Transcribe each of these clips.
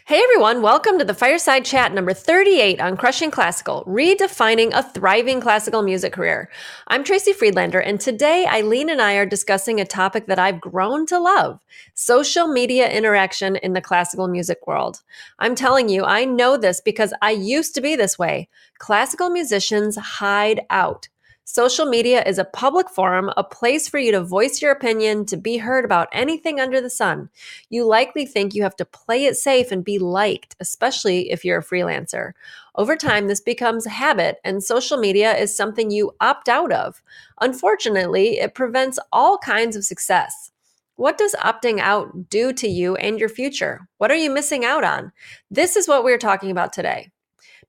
Hey everyone, welcome to the Fireside Chat number 38 on Crushing Classical, redefining a thriving classical music career. I'm Tracy Friedlander, and today Eileen and I are discussing a topic that I've grown to love, social media interaction in the classical music world. I'm telling you, I know this because I used to be this way. Classical musicians hide out. Social media is a public forum, a place for you to voice your opinion, to be heard about anything under the sun. You likely think you have to play it safe and be liked, especially if you're a freelancer. Over time, this becomes a habit, and social media is something you opt out of. Unfortunately, it prevents all kinds of success. What does opting out do to you and your future? What are you missing out on? This is what we're talking about today.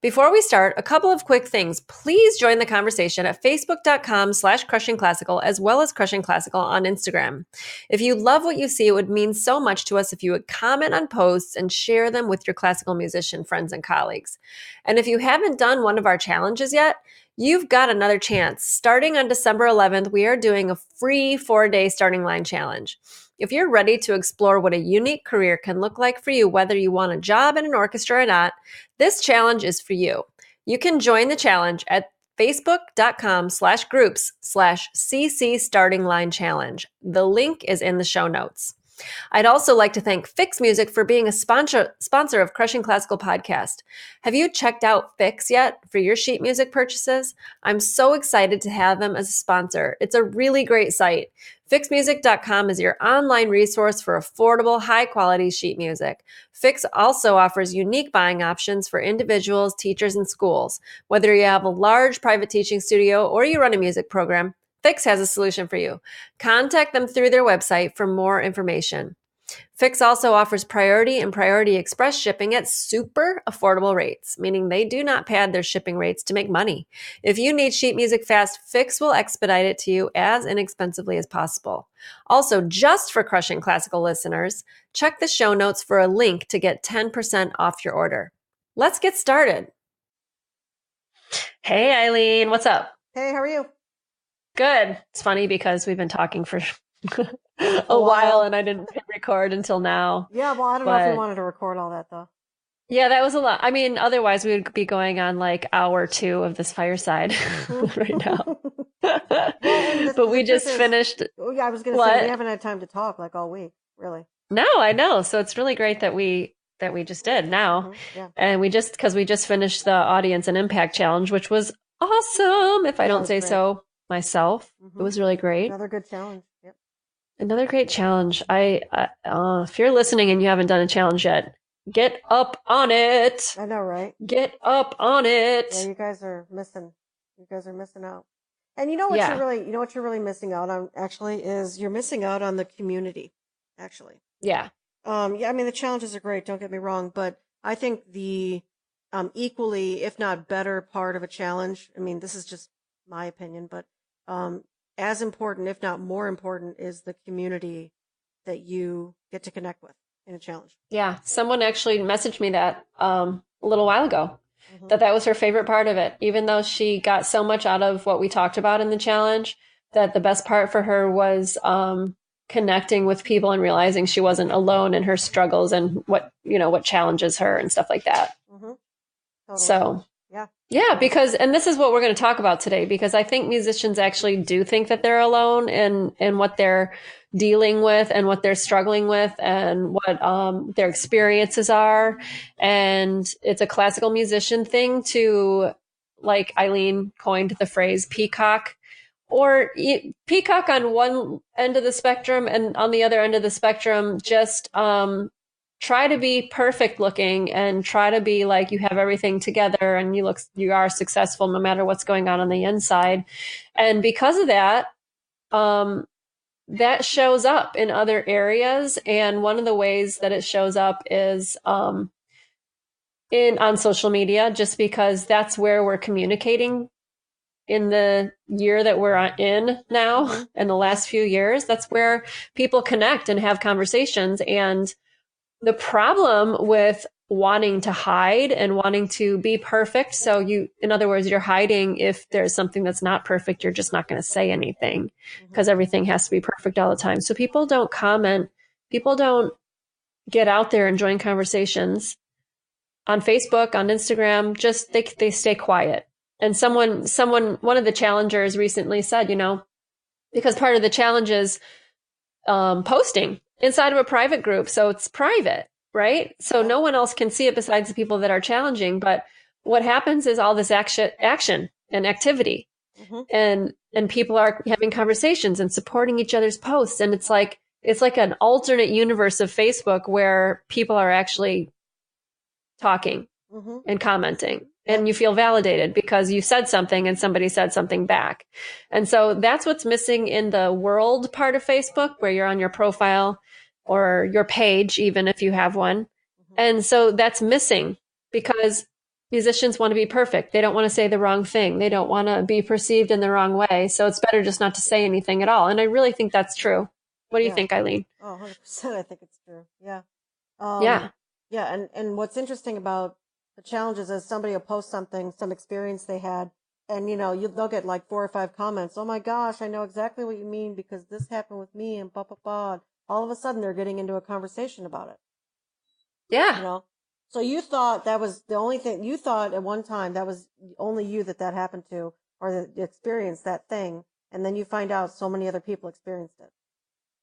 Before we start, a couple of quick things. Please join the conversation at facebook.com/crushingclassical as well as Crushing Classical on Instagram. If you love what you see, it would mean so much to us if you would comment on posts and share them with your classical musician friends and colleagues. And if you haven't done one of our challenges yet, you've got another chance. Starting on December 11th, we are doing a free 4-day starting line challenge. If you're ready to explore what a unique career can look like for you, whether you want a job in an orchestra or not, this challenge is for you. You can join the challenge at facebook.com/groups/CC Starting Line Challenge. The link is in the show notes. I'd also like to thank Fix Music for being a sponsor of Crushing Classical Podcast. Have you checked out Fix yet for your sheet music purchases? I'm so excited to have them as a sponsor. It's a really great site. Fixmusic.com is your online resource for affordable, high-quality sheet music. Fix also offers unique buying options for individuals, teachers, and schools. Whether you have a large private teaching studio or you run a music program, Fix has a solution for you. Contact them through their website for more information. Fix also offers Priority and Priority Express shipping at super affordable rates, meaning they do not pad their shipping rates to make money. If you need sheet music fast, Fix will expedite it to you as inexpensively as possible. Also, just for Crushing Classical listeners, check the show notes for a link to get 10% off your order. Let's get started. Hey, Eileen, what's up? Hey, how are you? Good. It's funny because we've been talking for a while and I didn't hit record until now. Yeah, well, I don't know if we wanted to record all that though. Yeah, that was a lot. I mean, otherwise we would be going on like hour 2 of this fireside right now. But we just finished. Oh, yeah, I was going to say we haven't had time to talk like all week, really. No, I know. So it's really great that we just did now. Yeah. And because we just finished the Audience and Impact Challenge, which was awesome, if I don't say so myself. It was really great. Another good challenge. Yep. Another great challenge. If you're listening and you haven't done a challenge yet, get up on it. I know, right? Get up on it. Yeah, you guys are missing. You guys are missing out. And you know what you're really missing out on actually is you're missing out on the community, actually. Yeah. I mean the challenges are great, don't get me wrong, but I think the equally, if not better part of a challenge, I mean this is just my opinion, but as important, if not more important, is the community that you get to connect with in a challenge. Yeah. Someone actually messaged me that a little while ago, that was her favorite part of it. Even though she got so much out of what we talked about in the challenge, that the best part for her was connecting with people and realizing she wasn't alone in her struggles and what challenges her and stuff like that. Totally. So Yeah, and this is what we're going to talk about today, because I think musicians actually do think that they're alone in what they're dealing with and what they're struggling with and what their experiences are. And it's a classical musician thing to, like Eileen coined the phrase, peacock on one end of the spectrum, and on the other end of the spectrum, just try to be perfect looking and try to be like you have everything together and you are successful no matter what's going on the inside. And because of that, that shows up in other areas. And one of the ways that it shows up is on social media, just because that's where we're communicating in the year that we're in now, and the last few years. That's where people connect and have conversations. And the problem with wanting to hide and wanting to be perfect, so in other words, you're hiding if there's something that's not perfect, you're just not going to say anything because everything has to be perfect all the time. So people don't comment, people don't get out there and join conversations on Facebook, on Instagram, just they stay quiet. And one of the challengers recently said, because part of the challenge is posting inside of a private group, so it's private, right? So Yeah. no one else can see it besides the people that are challenging. But what happens is all this action and activity, Mm-hmm. and people are having conversations and supporting each other's posts, and it's like an alternate universe of Facebook where people are actually talking Mm-hmm. and commenting, Yep. and you feel validated because you said something and somebody said something back. And so that's what's missing in the world part of Facebook, where you're on your profile or your page, even if you have one. Mm-hmm. And so that's missing because musicians want to be perfect. They don't want to say the wrong thing. They don't want to be perceived in the wrong way. So it's better just not to say anything at all. And I really think that's true. What do you Yeah. think, Eileen? Oh, 100%. I think it's true. Yeah. Um, Yeah. yeah. And what's interesting about the challenges is somebody will post something, some experience they had, and they'll get like 4 or 5 comments. Oh my gosh, I know exactly what you mean because this happened with me and blah, blah, blah. All of a sudden they're getting into a conversation about it, you Yeah. know? So you thought that was the only thing you thought at one time that was only you that happened to or that experienced that thing. And then you find out so many other people experienced it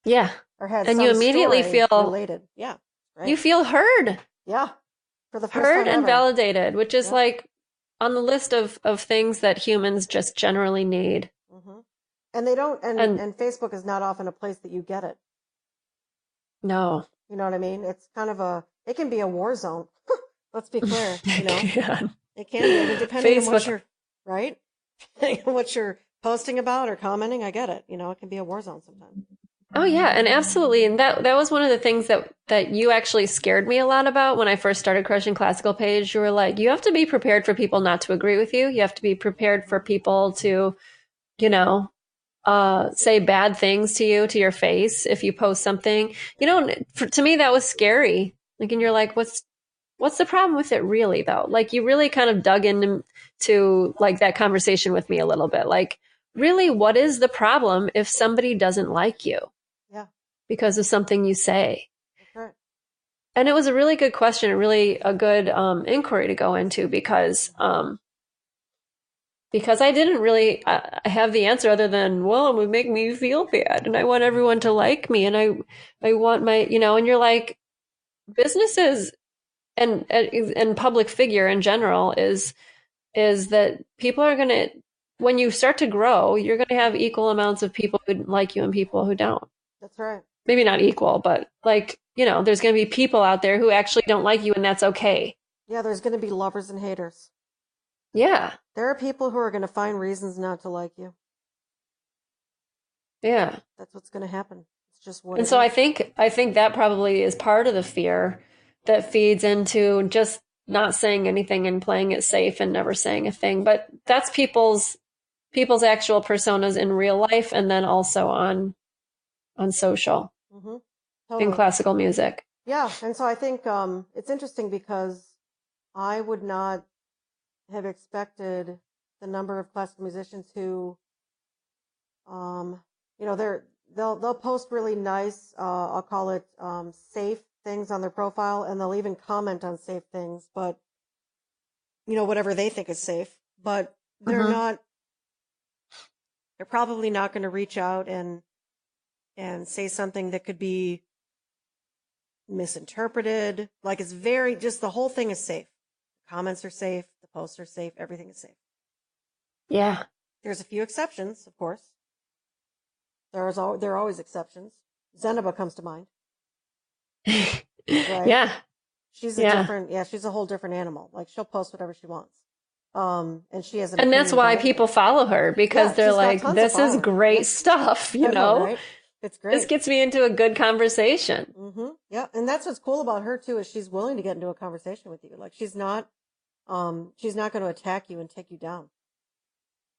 Yeah. or had And you some immediately story feel related. Yeah. you Right. feel heard. Yeah. For the first Heard time and ever. validated, which is Yep. like on the list of things that humans just generally need. Hmm. And they don't, And and Facebook is not often a place that you get it. no, You know what I mean? It's kind of it can be a war zone. Let's be clear, it can. it can be. I mean, depending on what Facebook. you're, right? Depending on what you're posting about or commenting, I get it. It can be a war zone sometimes. Oh yeah, and absolutely. And that was one of the things that you actually scared me a lot about when I first started Crushing Classical page. You were like, you have to be prepared for people not to agree with you. You have to be prepared for Hmm. people to, you know, say bad things to you to your face if you post something. To me that was scary. Like, and you're like, what's the problem with it really though? Like, you really kind of dug into like that conversation with me a little bit. Like, really, what is the problem if somebody doesn't like you Yeah, because of something you say? that's right. And it was a really good question, really a good inquiry to go into because I didn't really have the answer other than, well, it would make me feel bad, and I want everyone to like me, and I want my, and you're like, businesses and public figure in general is that people are gonna, when you start to grow, you're gonna have equal amounts of people who like you and people who don't. That's right. Maybe not equal, but like, there's gonna be people out there who actually don't like you, and that's okay. Yeah, there's going to be lovers and haters. Yeah, There are people who are going to find reasons not to like you. yeah. That's what's going to happen. It's just what And it so I is. think I think that probably is part of the fear that feeds into just not saying anything and playing it safe and never saying a thing. But that's people's actual personas in real life, and then also on social Hmm. in Totally. classical music. Yeah, and so I think it's interesting because I would not have expected the number of classical musicians who, um, they'll post really nice, I'll call it safe things on their profile, and they'll even comment on safe things, but whatever they think is safe. But Hmm. they're probably not going to reach out and say something that could be misinterpreted. Like it's very just the whole thing is safe. Comments are safe, the posts are safe, everything is safe. Yeah. There's a few exceptions, of course. There are always exceptions. Zenaba comes to mind, right? Yeah. Yeah. She's a whole different animal. Like she'll post whatever she wants. And she has an And that's opinion why about people everything. follow her, because Yeah, they're she's got like, tons of this is followers. Yeah, great stuff, I know, right? It's This great. gets me into a good conversation. Mm-hmm. Yeah, and that's what's cool about her too is she's willing to get into a conversation with you. Like she's not going to attack you and take you down.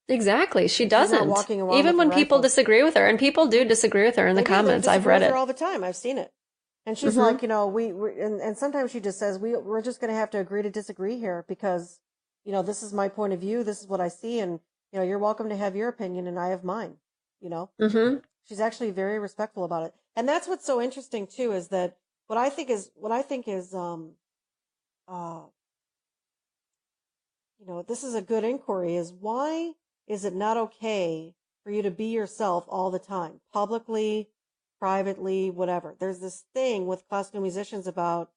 Exactly. She She's not doesn't. walking around Even with a when people rifle. disagree with her, and people do disagree with her in the They do. They comments, I've disagree read with her it. all the time. I've seen it. And she's Hmm. like, and sometimes she just says, we're just going to have to agree to disagree here because, this is my point of view. This is what I see. And, you're welcome to have your opinion and I have mine, you know? Hmm. She's actually very respectful about it. And that's what's so interesting too, is that what I think is, uh, this is a good inquiry, is why is it not okay for you to be yourself all the time, publicly, privately, whatever? There's this thing with classical musicians about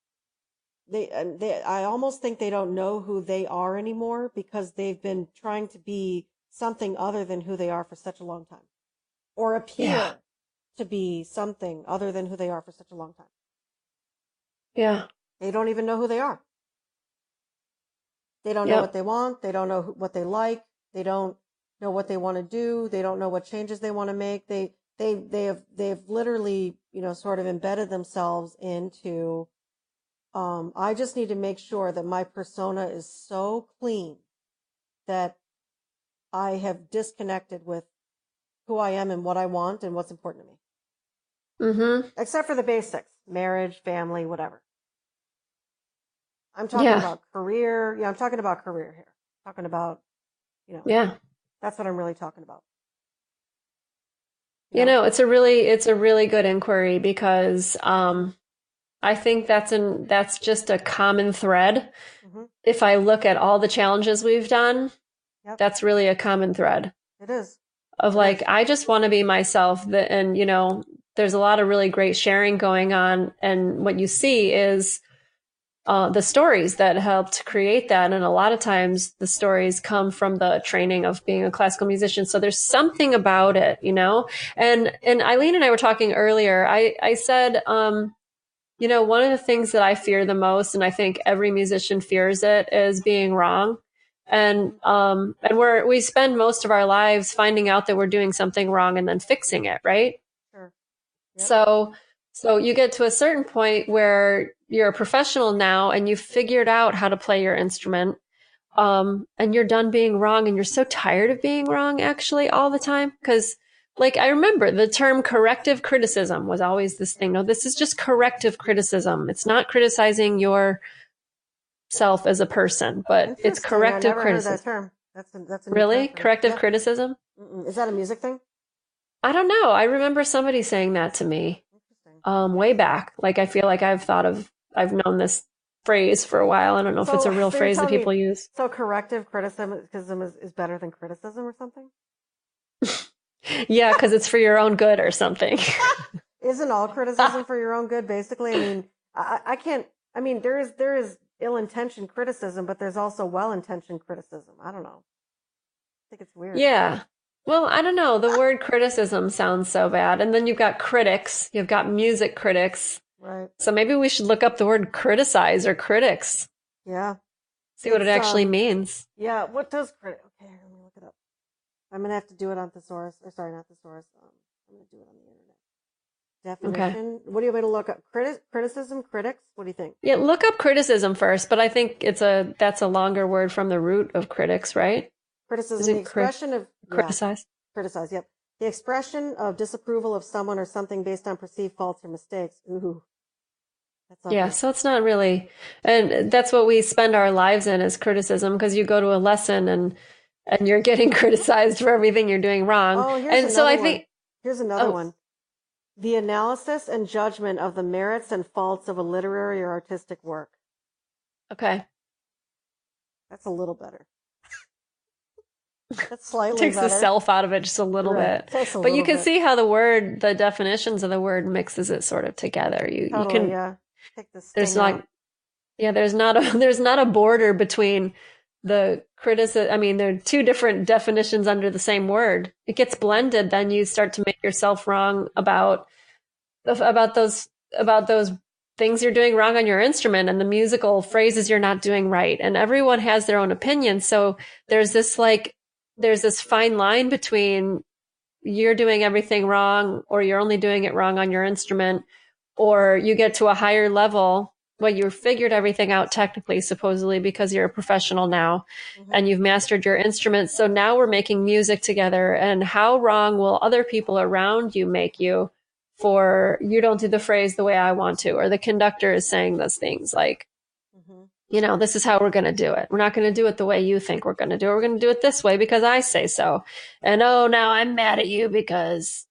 I almost think they don't know who they are anymore because they've been trying to be something other than who they are for such a long time, or Yeah. appear to be something other than who they are for such a long time. Yeah. They don't even know who they are. They don't know what Yep. they want. They don't know what they like. They don't know what they want to do. They don't know what changes they want to make. They have literally, sort of embedded themselves into, I just need to make sure that my persona is so clean that I have disconnected with who I am and what I want and what's important to me. Mm-hmm. Except for the basics, marriage, family, whatever. I'm talking Yeah. about career. Yeah, I'm talking about career here. Talking about, you know, Yeah. that's what I'm really talking about. You know? It's a really good inquiry because I think that's just a common thread. Mm-hmm. If I look at all the challenges we've done, Yep. that's really a common thread It is. of It like, is. I just want to be myself. And, there's a lot of really great sharing going on. And what you see is the stories that helped create that. And a lot of times the stories come from the training of being a classical musician. So there's something about it. And Eileen and I were talking earlier. I said, one of the things that I fear the most, and I think every musician fears it, is being wrong. And Mm-hmm. we spend most of our lives finding out that we're doing something wrong and then fixing it, right? Sure. Yep. So you get to a certain point where you're a professional now and you've figured out how to play your instrument, and you're done being wrong and you're so tired of being wrong actually all the time. Because, like, I remember the term corrective criticism was always this thing. No, this is just corrective criticism. It's not criticizing yourself as a person, but it's Interesting. I corrective never heard that criticism. term. That's a new term Really? for me. Corrective Yep. criticism? Mm-mm. Is that a music thing? I don't know. I remember somebody saying that to me Interesting. way back. Like, I feel like I've known this phrase for a while. I don't know if it's a real So you're phrase that telling me, people use. so corrective criticism is better than criticism or something? Yeah, because it's for your own good or something. Isn't all criticism for your own good, basically? I mean, I can't, I mean, there is ill-intentioned criticism, but there's also well-intentioned criticism. I don't know. I think it's weird. Yeah. Well, I don't know. The word criticism sounds so bad. And then you've got critics, you've got music critics. Right. So maybe we should look up the word criticize or critics, Yeah. see what it It's, actually means. yeah, what does critic, okay, let me look it up. I'm going to have to do it on thesaurus, or sorry, not thesaurus. I'm going to do it on the internet. Okay. Definition. What do you want me to look up? Criticism, critics? What do you think? Yeah, look up criticism first, but I think that's a longer word from the root of critics, right? Is Criticism, the it expression of, yeah, criticize? criticize, yep. The expression of disapproval of someone or something based on perceived faults or mistakes. Ooh, that's Yeah, ugly. so it's not really, and that's what we spend our lives in is criticism because you go to a lesson and you're getting criticized for everything you're doing wrong. Oh, here's And so another I one. think, Here's another oh, one. The analysis and judgment of the merits and faults of a literary or artistic work. okay. That's a little better. That's slightly Takes the better. self out of it just a little Right. bit. Just a But you little can bit. see how the definitions of the word mixes it sort of together. You Totally, can, yeah. Take the there's sting like, out. yeah, there's not a, there's not a border between the criticism. I mean, there are two different definitions under the same word. It gets blended, then you start to make yourself wrong about those things you're doing wrong on your instrument and the musical phrases you're not doing right. And everyone has their own opinion. So there's this like there's this fine line between you're doing everything wrong or you're only doing it wrong on your instrument, or you get to a higher level where you've figured everything out technically, supposedly because you're a professional now Hmm. and you've mastered your instrument. So now we're making music together. And how wrong will other people around you make you for you don't do the phrase the way I want to, or the conductor is saying those things like, Hmm. this is how we're going to do it. We're not going to do it the way you think we're going to do it. We're going to do it this way because I say so. And oh, now I'm mad at you because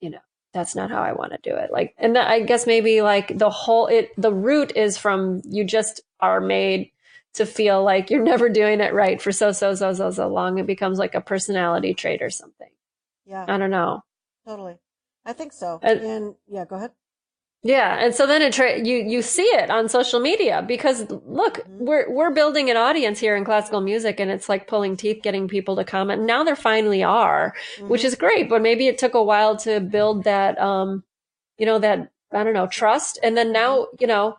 you know that's not how I want to do it. Like, and I guess maybe like the root is from you just are made to feel like you're never doing it right for so long. It becomes like a personality trait or something. Yeah, I don't know. totally. I think so. And And yeah, go ahead. yeah, and so then you see it on social media because look, Hmm. we're building an audience here in classical music, and it's like pulling teeth getting people to comment. Now there finally are, which Hmm. is great, but maybe it took a while to build that that I don't know, trust. And then Hmm. now,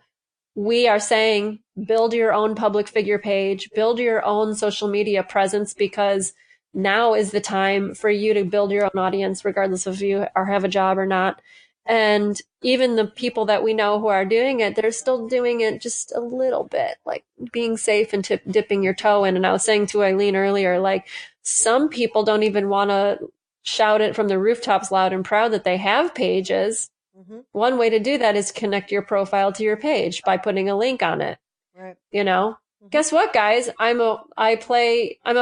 we are saying build your own public figure page, build your own social media presence because now is the time for you to build your own audience, regardless of if you are have a job or not. And even the people that we know who are doing it, they're still doing it just a little bit, like being safe and dipping your toe in. And I was saying to Eileen earlier, like some people don't even want to shout it from the rooftops loud and proud that they have pages. Hmm. One way to do that is connect your profile to your page by putting a link on it, Right. you know? Hmm. Guess what, guys? I'm a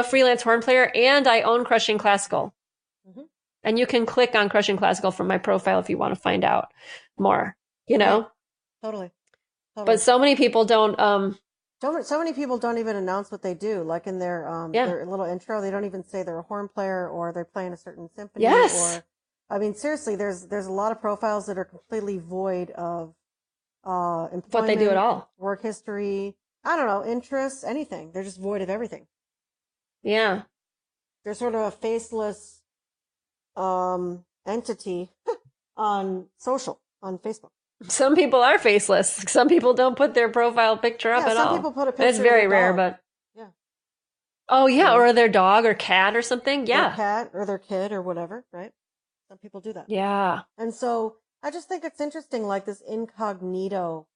freelance horn player and I own Crushing Classical. Hmm. And you can click on Crushing Classical from my profile if you want to find out more, you Right. know? Totally. But Totally. so many people don't So many people don't even announce what they do. Like in yeah. their little intro, they don't even say they're a horn player or they're playing a certain symphony Yes. or I mean seriously, there's a lot of profiles that are completely void of What they do at employment, all. work history, I don't know, interests, anything. They're just void of everything. Yeah. They're sort of a faceless entity on social, on Facebook. Some people are faceless. Some people don't put their profile picture up Yeah, at some all. people put a And it's picture of their very rare, dog. but Yeah, oh you yeah, know, or their dog or cat or something. their Yeah. cat or their kid or whatever, right? Some people do that. Yeah. And so I just think it's interesting, like this incognito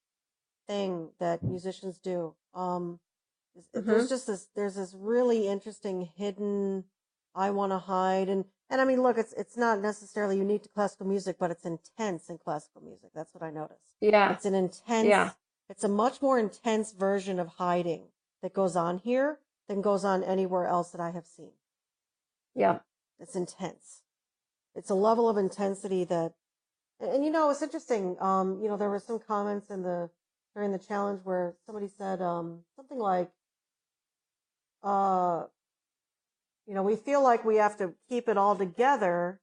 thing that musicians do. Hmm. There's this really interesting hidden, I want to hide, and I mean, look, it's not necessarily unique to classical music, but it's intense in classical music. That's what I notice. Yeah. It's an Yeah. intense, it's a much more intense version of hiding that goes on here than goes on anywhere else that I have seen. Yeah. It's intense. It's a level of intensity that and you know, it's interesting. There were some comments during the challenge where somebody said something like, uh, we feel like we have to keep it all together.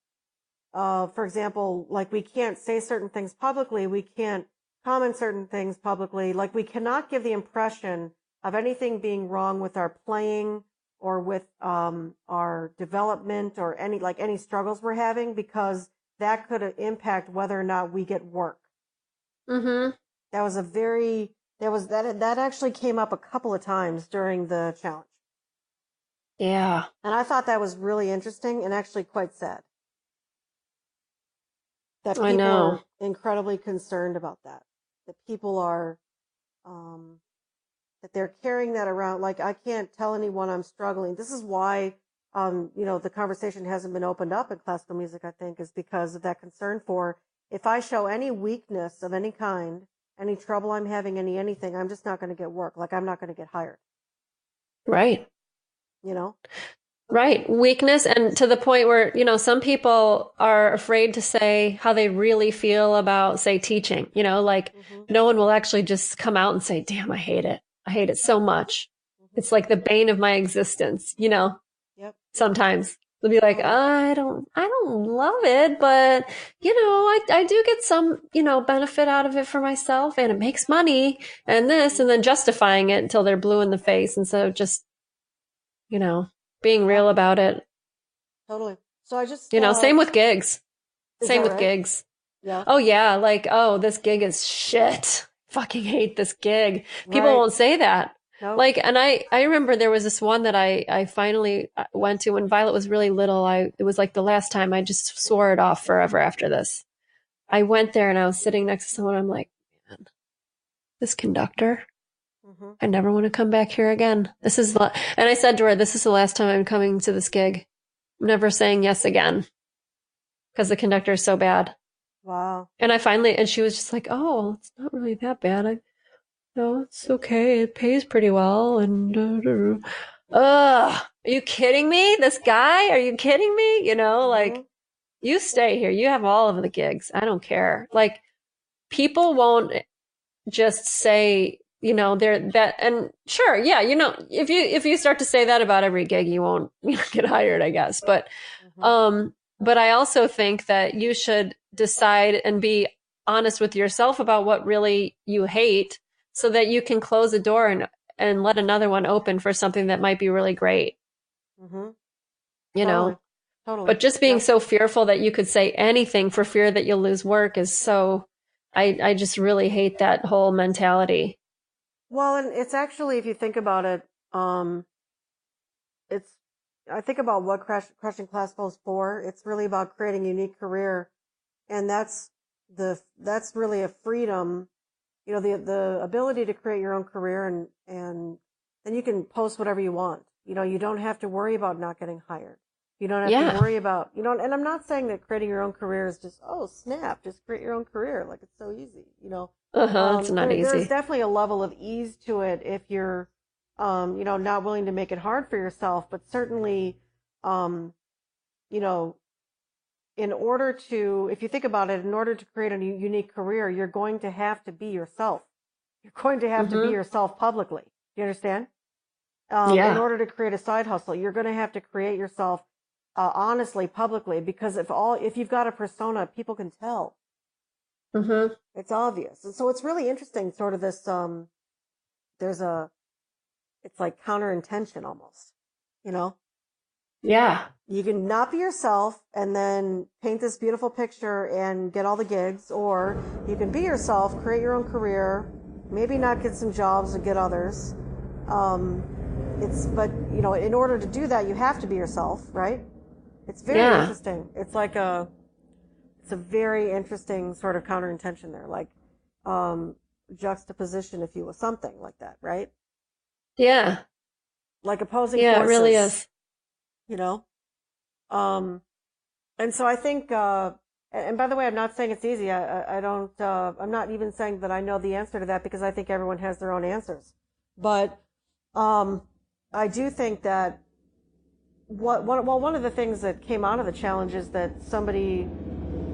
For example, like we can't say certain things publicly, we can't comment certain things publicly. Like we cannot give the impression of anything being wrong with our playing or with our development or any struggles we're having because that could impact whether or not we get work. Hmm. That was a very that actually came up a couple of times during the challenge. Yeah. And I thought that was really interesting and actually quite sad that I people know. are incredibly concerned about that. That people are um that they're carrying that around like I can't tell anyone I'm struggling. This is why the conversation hasn't been opened up in classical music, I think, is because of that concern for if I show any weakness of any kind, any trouble I'm having, anything, I'm just not going to get work. Like I'm not going to get hired, Right. you know? Right. Weakness. And to the point where, some people are afraid to say how they really feel about, say, teaching, like Mhm. no one will actually just come out and say, damn, I hate it. I hate it so much. Mhm. It's like the bane of my existence, Yep. sometimes they'll be like, Totally. I don't love it, but I do get some, benefit out of it for myself and it makes money and this, Mhm. and then justifying it until they're blue in the face instead of just, you know, being Yeah, real about it. totally. So I just Same with gigs. is Same that with right? gigs. Yeah. Oh yeah, like, oh, this gig is shit. Fucking hate this gig. People Right. won't say that. Nope. Like, and I remember there was this one that I finally went to when Violet was really little. It was like the last time I just swore it off forever after this. I went there and I was sitting next to someone. I'm like, man, this conductor, Mhm. I never want to come back here again. And I said to her, this is the last time I'm coming to this gig. I'm never saying yes again because the conductor is so bad. Wow. And she was just like, oh, it's not really that bad. No, it's okay. It pays pretty well. And, ugh, are you kidding me? This guy? Are you kidding me? Like, Mhm. you stay here. You have all of the gigs. I don't care. Like, people won't just say there that, and sure, yeah, if you start to say that about every gig, you won't get hired, I guess. Hmm. Um, but I also think that you should decide and be honest with yourself about what really you hate so that you can close a door and let another one open for something that might be really great, Hmm. you Totally. know? Totally. But just being Yep. so fearful that you could say anything for fear that you'll lose work is so, I just really hate that whole mentality. Well, and it's actually, if you think about it, um, it's, I think about what Crushing Classical is for. It's really about creating a unique career. And that's really a freedom, the ability to create your own career, and then you can post whatever you want. You don't have to worry about not getting hired. You don't have to Yeah. worry about, and I'm not saying that creating your own career is just, oh, snap, just create your own career. Like it's so easy. Uh-huh. It's not There's easy. definitely a level of ease to it if you're, not willing to make it hard for yourself, but certainly, um, you know, if you think about it, in order to create a unique career, you're going to have to be yourself. You're going to have to be Mm-hmm. yourself publicly. Do you understand? In Yeah. order to create a side hustle, you're going to have to create yourself honestly, publicly, because if you've got a persona, people can tell. Mm-hmm. It's obvious, and so it's really interesting. Sort of this, there's a, it's like counter intention almost. You know, Yeah. you can not be yourself and then paint this beautiful picture and get all the gigs, or you can be yourself, create your own career, maybe not get some jobs and get others. Um, but in order to do that, you have to be yourself, right? It's very Yeah. interesting. It's a very interesting sort of counterintention there, like juxtaposition, if you will, something like that, right? Yeah. Like opposing Yeah, it really forces, is. you know. Um, And so I think, and by the way, I'm not saying it's easy. I don't, I'm not even saying that I know the answer to that, because I think everyone has their own answers. But um, I do think that one of the things that came out of the challenge is that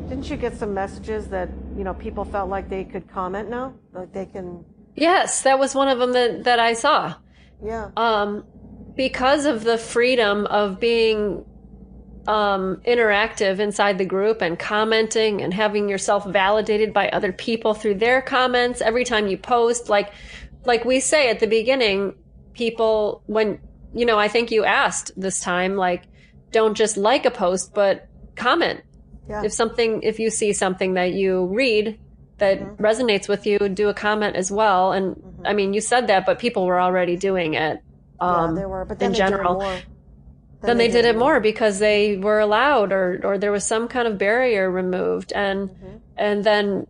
didn't you get some messages that, people felt like they could comment now? Like they can, Yes, that was one of them that I saw. yeah. Um, because of the freedom of being interactive inside the group and commenting and having yourself validated by other people through their comments every time you post, like we say at the beginning, people, when I think you asked this time, like, don't just like a post but comment. Yeah. If you see something that you read that Hmm. resonates with you, do a comment as well. And Hmm. I mean, you said that, but people were already doing it Yeah, they were, but then in they did it general. more. Then Then they they did did it it more. more because they were allowed, or there was some kind of barrier removed. And Hmm. then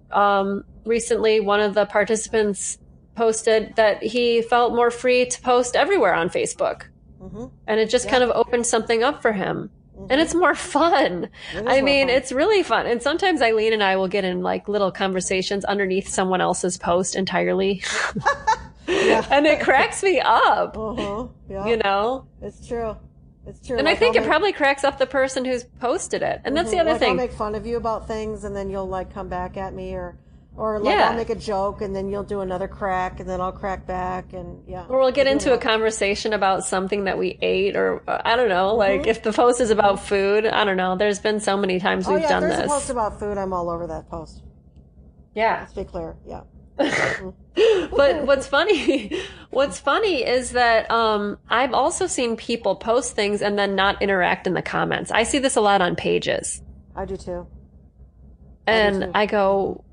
recently one of the participants posted that he felt more free to post everywhere on Facebook, Hmm. and it just Yeah. kind of opened something up for him. And Hmm. it's more fun. It is I more mean, fun. it's really fun. And sometimes Eileen and I will get in like little conversations underneath someone else's post entirely. Yeah. And it cracks me up, Uh-huh. you Yeah. know? It's true. It's true. And I Like I'll think it make probably cracks up the person who's posted it. And that's the other like I'll thing. make fun of you about things, and then you'll like come back at me, or like I'll Yeah. make a joke and then you'll do another crack, and then I'll crack back, and yeah. Or we'll We get do it a into a lot. conversation about something that we ate, or I don't know, like Hmm. if the post is Hmm. about food, I don't know. There's been so many times Oh we've yeah, if done there's a post this. about food, I'm all over that post. Yeah. Let's be clear. Yeah. But what's funny is that I've also seen people post things and then not interact in the comments. I see this a lot on pages. I do too. I do And too. I Hmm. go,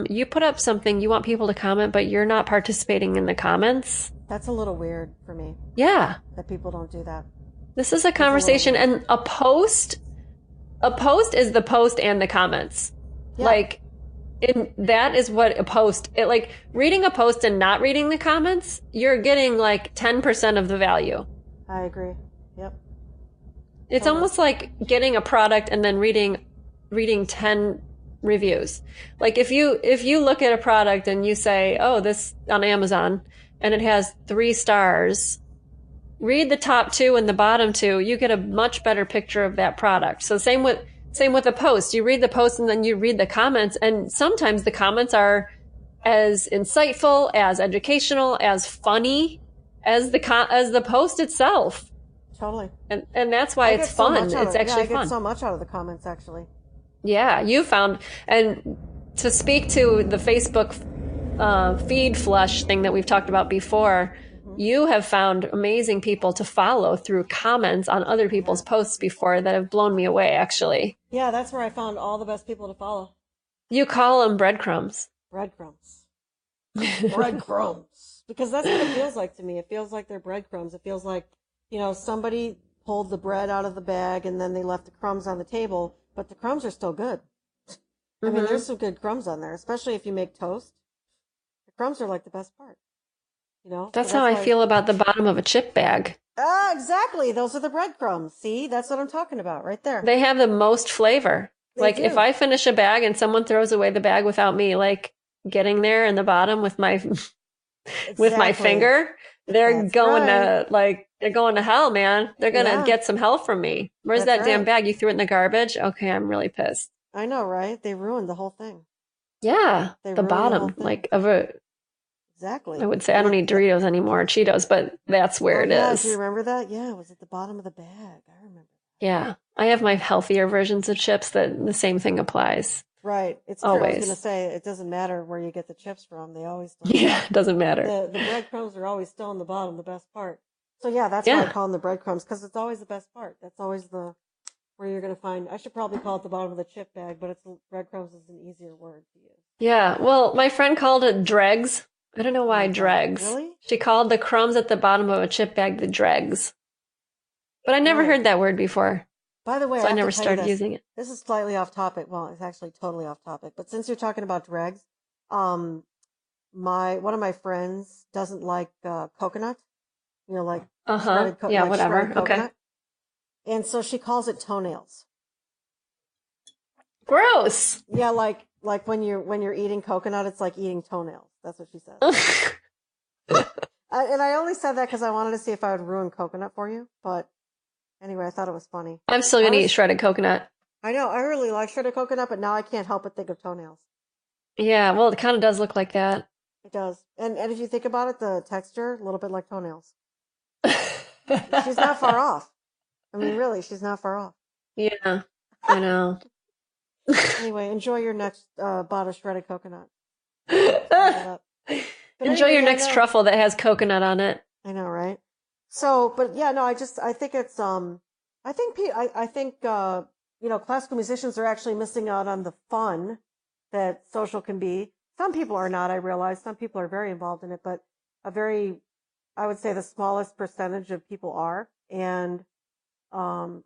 you put up something, you want people to comment, but you're not participating in the comments. That's a little weird for me Yeah. that people don't do that. This is a That's a little conversation, weird. and a post is the post and the comments. Yeah, Like, that is what a post, like reading a post and not reading the comments, you're getting like 10% of the value. I agree. Yep. It's Totally. almost like getting a product and then reading 10 reviews. Like if you look at a product and you say, "Oh, this on Amazon," and it has 3 stars, read the top 2 and the bottom 2, you get a much better picture of that product. So same with a post. You read the post and then you read the comments, and sometimes the comments are as insightful, as educational, as funny as the post itself. Totally. And that's why I it's get so fun. much out It's of yeah, actually I get fun. so much out of the comments actually. Yeah, you found, and to speak to the Facebook feed flush thing that we've talked about before, Hmm. you have found amazing people to follow through comments on other people's Yeah. posts before that have blown me away, actually. Yeah, that's where I found all the best people to follow. You call them breadcrumbs. Breadcrumbs. Breadcrumbs. Because that's what it feels like to me. It feels like they're breadcrumbs. It feels like, somebody pulled the bread out of the bag and then they left the crumbs on the table, but the crumbs are still good. I mean, Hmm. there's some good crumbs on there, especially if you make toast. The crumbs are like the best part. So That's how that's I why. feel about the bottom of a chip bag. Ah, exactly. Those are the breadcrumbs. See, that's what I'm talking about right there. They have the most flavor. They Like if do. I finish a bag and someone throws away the bag without me, like getting there in the bottom with my with my Exactly. finger, they're That's going right. to they're going to hell, man. They're gonna Yeah, get some hell from me. Where's that's that damn right. bag? You threw it in the garbage? Okay, I'm really pissed. I know, right? They ruined the whole thing. Yeah, They the ruined the whole bottom, thing. I I Exactly. would say I And don't eat Doritos anymore, Cheetos, but that's where oh it yeah, do you is. remember that? Yeah, it was at the bottom of the bag. I remember. Yeah, I have my healthier versions of chips that the same thing applies. Right. It's true. I was gonna Always. say it doesn't matter where you get the chips from. They always still Yeah, it doesn't matter. the breadcrumbs are always still in the bottom, the best part. So yeah, that's why I Yeah. call them the breadcrumbs because it's always the best part. That's always the where you're gonna find. I should probably call it the bottom of the chip bag, but it's breadcrumbs is an easier word to use. Yeah. Well, my friend called it dregs. I don't know Oh why my God, dregs. really? She called the crumbs at the bottom of a chip bag the dregs. But I never Right. heard that word before, By the way, so I I have to never tell you started this. using it. This is slightly off topic. Well, it's actually totally off topic. But since you're talking about dregs, um, my one of my friends doesn't like coconut. Like Uh-huh. Yeah, shredded whatever. Okay. coconut, and so she calls it toenails. Gross. Yeah, like when you're eating coconut, it's like eating toenails. That's what she says. And I only said that because I wanted to see if I would ruin coconut for you. But anyway, I thought it was funny. I'm still I gonna eat was shredded coconut. I know I really like shredded coconut, but now I can't help but think of toenails. Yeah, well, it kind of does look like that. It does. And if you think about it, the texture, a little bit like toenails. She's not far off. I mean, really, she's not far off. Yeah, I know. Anyway, enjoy your next bottle of shredded coconut. Fire that up. But Enjoy anyway, your yeah, next no, truffle that has coconut on it. I know, right? So, but yeah, no, I think it's I think classical musicians are actually missing out on the fun that social can be. Some people are not, I realize. Some people are very involved in it, but a very, I would say the smallest percentage of people are. And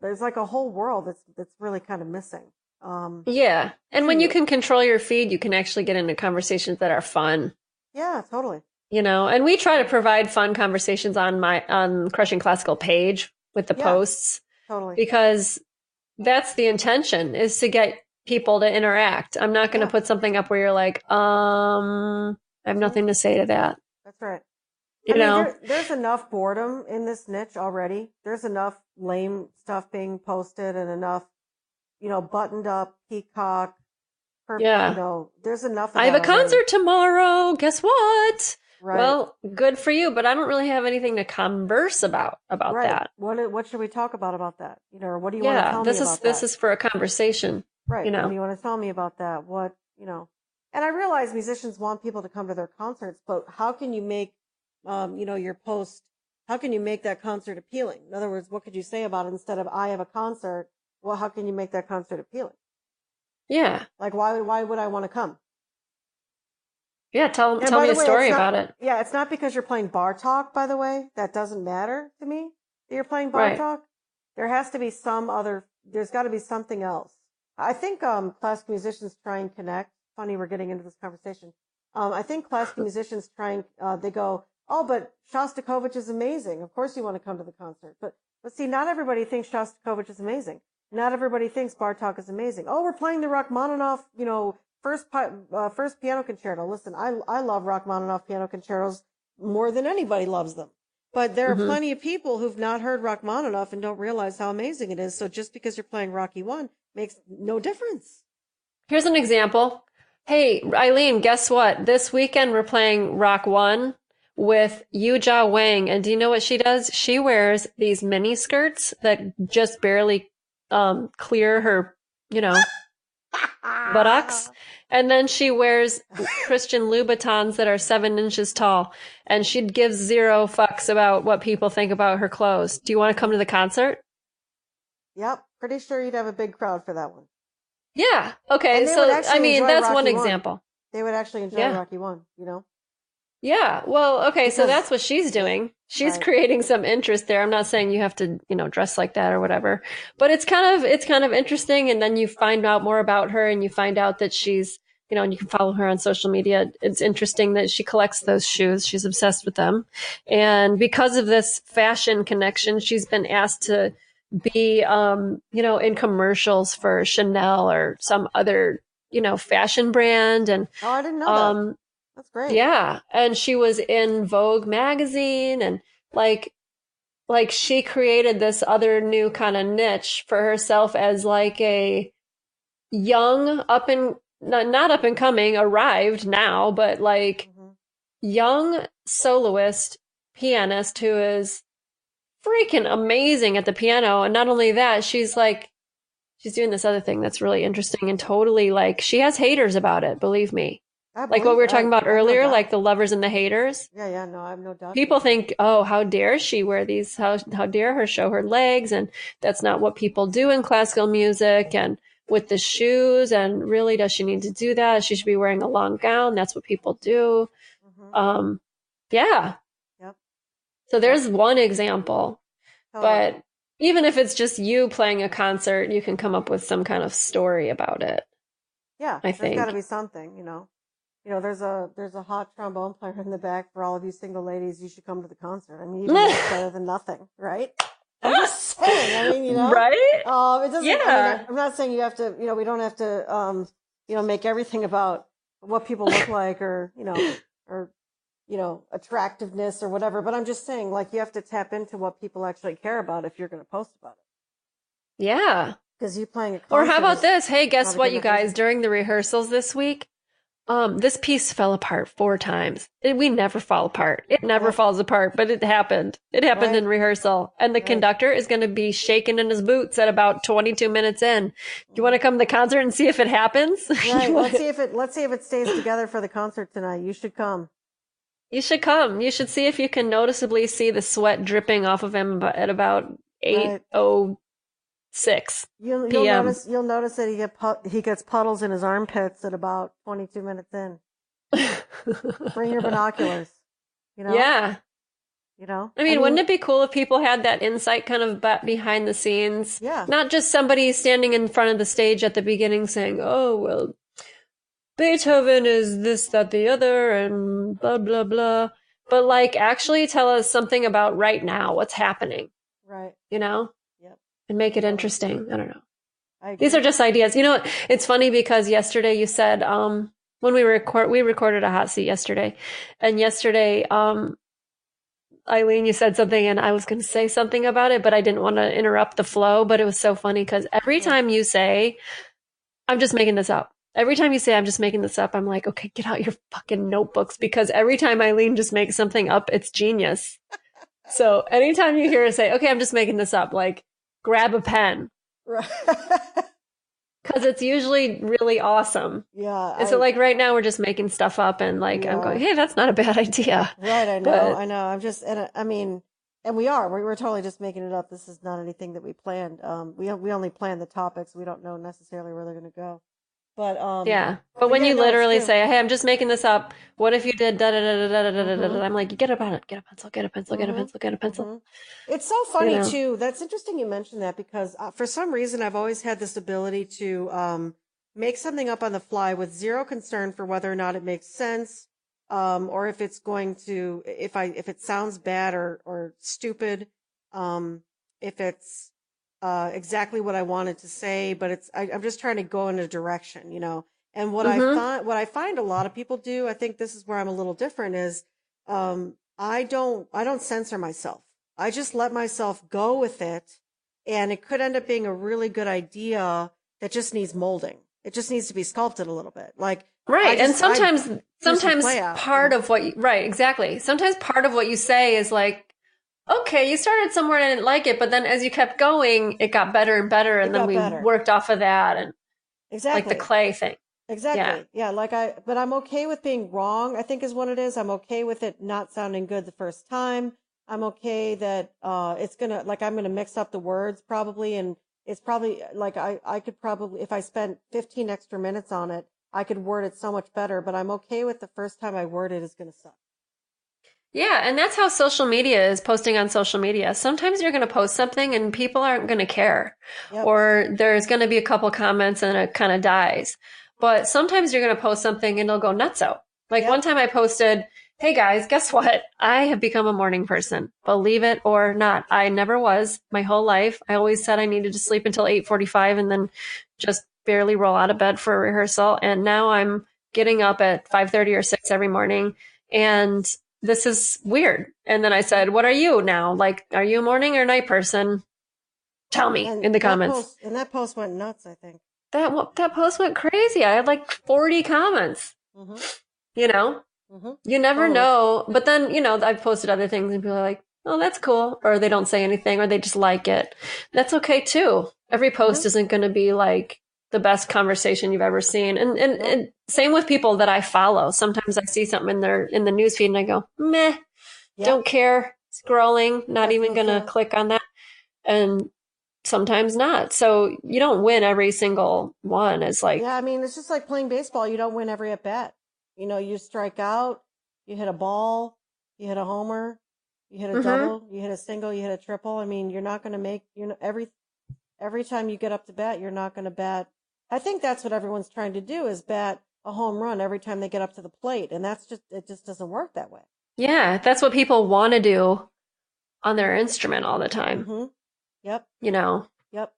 there's like a whole world that's really kind of missing. Yeah. And For when you you. can control your feed, you can actually get into conversations that are fun, Yeah, totally. and we try to Totally. provide fun conversations on my on Crushing Classical page with the Yeah, posts totally. because that's the intention is to get people to interact. I'm not going to Yeah. put something up where you're like, I have See? nothing to say to that, That's right. I you mean, know? there's enough boredom in this niche already. There's enough lame stuff being posted and enough, buttoned up peacock. Yeah. There's enough of I have that a already. concert tomorrow. Guess what? Right. Well, good for you, but I don't really have anything to converse about Right. that. What should we talk about that? Or what do you want to Yeah, tell me about this that? is for a conversation, you Right. What do know. you want to tell me about that? And I realize musicians want people to come to their concerts, but how can you make, your post, how can you make that concert appealing? In other words, what could you say about it instead of I have a concert? Well, how can you make that concert appealing? Yeah. Like, why would I want to come? Yeah, And tell by me the a way, it's story not, about it. yeah, it's not because you're playing bar talk, by the way. That doesn't matter to me that you're playing bar Right. talk. There has to be there's got to be something else. I think, classical musicians try and connect. Funny, we're getting into this conversation. I think classical musicians they go, oh, but Shostakovich is amazing. Of course you want to come to the concert. But see, not everybody thinks Shostakovich is amazing. Not everybody thinks Bartok is amazing. Oh, we're playing the Rachmaninoff, first piano concerto. Listen, I love Rachmaninoff piano concertos more than anybody loves them. But there are Hmm. plenty of people who've not heard Rachmaninoff and don't realize how amazing it is. So just because you're playing Rocky 1 makes no difference. Here's an example. Hey, Eileen, guess what? This weekend we're playing Rock One with Yuja Wang, and do you know what she does? She wears these mini skirts that just barely clear her, you know, buttocks, and then she wears Christian Louboutins that are 7 inches tall, and she gives zero fucks about what people think about her clothes. Do you want to come to the concert? Yep, pretty sure you'd have a big crowd for that one. Yeah. And Okay. they would So, I actually mean, enjoy that's one Rocky 1. example. They would actually enjoy Yeah. Rocky 1, you know? Yeah, well, okay, so Because, that's what she's doing. She's right. creating some interest there. I'm not saying you have to, dress like that or whatever, but it's kind of interesting. And then you find out more about her and you find out that she's, and you can follow her on social media. It's interesting that she collects those shoes. She's obsessed with them. And because of this fashion connection, she's been asked to be, in commercials for Chanel or some other, fashion brand. And, Oh, I didn't know that. um, That's great. yeah, and she was in Vogue magazine and like she created this other new kind of niche for herself as like a young up and not up and coming, arrived now, but like Hmm. young soloist pianist who is freaking amazing at the piano. And not only that, she's doing this other thing that's really interesting and totally like she has haters about it, believe me. Like what we were talking about I have no earlier, like doubt. the lovers and the haters. Yeah, yeah, no, I have no doubt People about that. think, oh, how dare she wear these? How dare her show her legs? And that's not what people do in classical music. And with the shoes, and really, does she need to do that? She should be wearing a long gown. That's what people do. Hmm. Um, yeah. Yep, So yep, there's one example. totally. But even if it's just you playing a concert, you can come up with some kind of story about it, Yeah, I there's got to think. be something, you know. There's a hot trombone player in the back for all of you single ladies. You should come to the concert. I mean, even that's better than nothing, right? I'm just saying. I mean, Right? it doesn't. I mean, Yeah. I'm not saying you have to. We don't have to. Make everything about what people look like, or attractiveness or whatever. But I'm just saying, like, you have to tap into what people actually care about if you're going to post about it. Yeah. Because you playing a Or how concert about is this? Hey, not guess a good what, you enough guys? reason. During the rehearsals this week, this piece fell apart 4 times. We never fall apart. It never Yep. falls apart, but it happened. It happened Right. in rehearsal. And the Right. conductor is going to be shaking in his boots at about 22 minutes in. You want Hmm. to come to the concert and see if it happens? Right. you, want Let's see if it stays together for the concert tonight. You should come. you should come. You should see if you can noticeably see the sweat dripping off of him at about Right. 8:06 You'll p.m. notice that he gets puddles in his armpits at about 22 minutes in. Bring your binoculars. You know. Yeah. You know. I I mean, wouldn't mean, it be cool if people had that insight kind of behind the scenes? yeah. Not just somebody standing in front of the stage at the beginning saying, oh, well, Beethoven is this, that, the other, and blah, blah, blah. But like actually tell us something about right now, what's happening, Right. you know, Yep. and make it Totally. interesting. I don't know. I These are agree. just ideas. It's funny because yesterday you said, when we recorded a hot seat yesterday, and yesterday, Eileen, you said something and I was going to say something about it, but I didn't want to interrupt the flow. But it was so funny because every Yeah. time you say, I'm just making this up. Every time you say, I'm just making this up, I'm like, okay, get out your fucking notebooks because every time Eileen just makes something up, it's genius. So anytime you hear her say, okay, I'm just making this up, like grab a pen Right. because it's usually really awesome. Yeah. And so like right now we're just making stuff up and like We I'm going, are. hey, that's not a bad idea. Right. I know. But I know. I mean, and we are. We're totally just making it up. This is not anything that we planned. We only plan the topics. We don't know necessarily where they're going to go. But yeah. But but when yeah, you no, it's literally true. say, hey, I'm just making this up. What if you did da da da da da da da da Mm-hmm. da? I'm like, you get a pen, get a pencil, get a pencil, get a Mm-hmm. pencil, get a pencil. Mm-hmm. It's so You funny know. too. That's interesting you mentioned that because for some reason I've always had this ability to make something up on the fly with zero concern for whether or not it makes sense, or if it's going to if it sounds bad or stupid, um, if it's exactly what I wanted to say, but I'm just trying to go in a direction, you know. And Mm-hmm. what I find a lot of people do, I think this is where I'm a little different, is I don't censor myself. I just let myself go with it, and it could end up being a really good idea that just needs molding. It just needs to be sculpted a little bit. Like Right. And I threw some sometimes play out, you part know? of what you, right, exactly. Sometimes part of what you say is like, okay, you started somewhere and I didn't like it, but then as you kept going, it got better and better. It And then got we better. worked off of that and like the Exactly. clay thing. Yeah. Exactly. Yeah, but I'm okay with being wrong, I think is what it is. I'm okay with it not sounding good the first time. I'm okay that I'm gonna mix up the words probably, and it's probably like I could probably, if I spent 15 extra minutes on it, I could word it so much better, but I'm okay with the first time I word it is gonna suck. Yeah. And that's how social media is posting on social media. Sometimes you're going to post something and people aren't going to care, Yep. or there's going to be a couple comments and it kind of dies. But sometimes you're going to post something and it'll go nutso. Like one Yep. time I posted, hey guys, guess what? I have become a morning person. Believe it or not. I never was my whole life. I always said I needed to sleep until 8:45 and then just barely roll out of bed for a rehearsal. And now I'm getting up at 5:30 or 6 every morning. And this is weird. And then I said, what are you now? Like, are you a morning or night person? Tell me And in the comments. that post went nuts, I think. That post went crazy. I had like 40 comments, Mm-hmm. you know? Mm-hmm. You never Totally. know. But then, I've posted other things and people are like, oh, that's cool. Or they don't say anything or they just like it. That's okay too. Every Mm-hmm. post isn't going to be like the best conversation you've ever seen. Nope. And same with people that I follow. Sometimes I see something in the newsfeed and I go, meh, Yep. don't care. Scrolling, not That's even me gonna too. click on that. And sometimes not. So you don't win every single one. It's Yeah, like, I mean, it's just like playing baseball. You don't win every at bat. You strike out, you hit a ball, you hit a homer, you hit a mm-hmm. double, you hit a single, you hit a triple. I mean, you're not going to make, every time you get up to bat, you're not going to bat. I think that's what everyone's trying to do is bat a home run every time they get up to the plate. And it just doesn't work that way. Yeah, that's what people want to do on their instrument all the time. Mm-hmm. Yep. You know, Yep.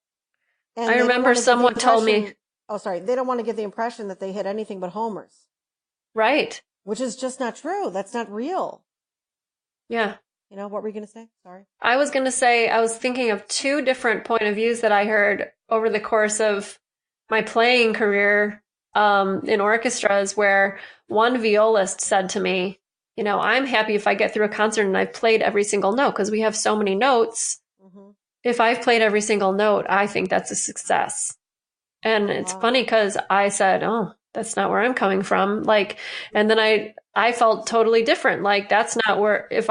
I And they don't remember want to give the someone told me, impression, oh, sorry, they don't want to give the impression that they hit anything but homers, right. which is just not true. That's not real. Yeah. What were you going to say? Sorry. I was going to say, I was thinking of two different point of views that I heard over the course of my playing career in orchestras, where one violist said to me, I'm happy if I get through a concert and I've played every single note because we have so many notes. Mm-hmm. If I've played every single note, I think that's a success. And it's Wow. funny because I said, oh, that's not where I'm coming from. Like, and then I felt totally different. Like, that's not where, if